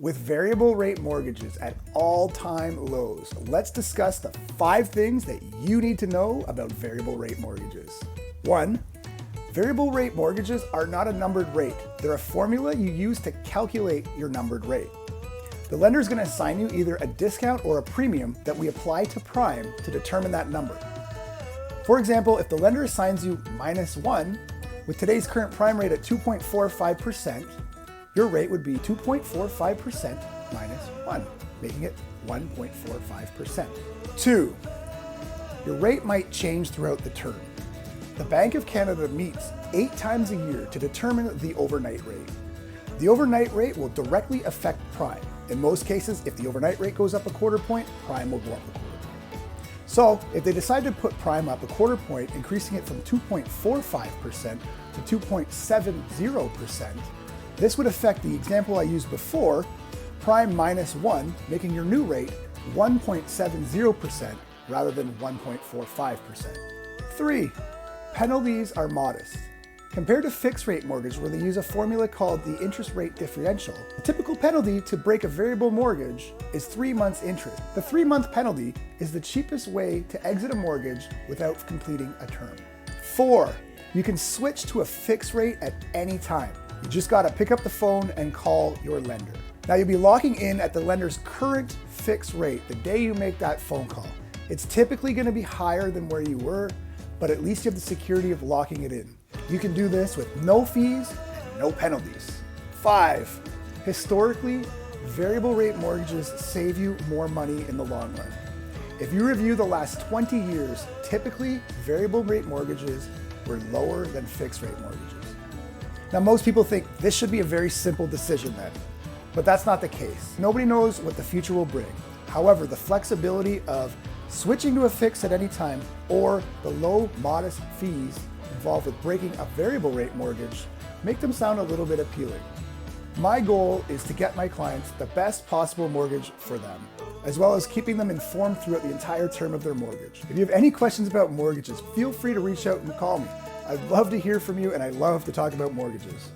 With variable rate mortgages at all-time lows, let's discuss the 5 things that you need to know about variable rate mortgages. 1. Variable rate mortgages are not a numbered rate. They're a formula you use to calculate your numbered rate. The lender is going to assign you either a discount or a premium that we apply to prime to determine that number. For example, if the lender assigns you -1, with today's current prime rate at 2.45%, your rate would be 2.45% minus 1, making it 1.45%. 2. Your rate might change throughout the term. The Bank of Canada meets 8 times a year to determine the overnight rate. The overnight rate will directly affect prime. In most cases, if the overnight rate goes up a quarter point, prime will go up a quarter point. So if they decide to put prime up a quarter point, increasing it from 2.45% to 2.70%, this would affect the example I used before, prime -1, making your new rate 1.70% rather than 1.45%. 3. Penalties are modest. Compared to fixed rate mortgage where they use a formula called the interest rate differential, the typical penalty to break a variable mortgage is 3 months interest. The 3-month penalty is the cheapest way to exit a mortgage without completing a term. 4. You can switch to a fixed rate at any time. You just gotta pick up the phone and call your lender. Now you'll be locking in at the lender's current fixed rate the day you make that phone call. It's typically gonna be higher than where you were, but at least you have the security of locking it in. You can do this with no fees and no penalties. 5. Historically, variable rate mortgages save you more money in the long run. If you review the last 20 years, typically variable rate mortgages were lower than fixed rate mortgages. Now most people think this should be a very simple decision then, but that's not the case. Nobody knows what the future will bring. However, the flexibility of switching to a fix at any time or the low, modest fees involved with breaking a variable rate mortgage make them sound a little bit appealing. My goal is to get my clients the best possible mortgage for them, as well as keeping them informed throughout the entire term of their mortgage. If you have any questions about mortgages, feel free to reach out and call me. I'd love to hear from you and I love to talk about mortgages.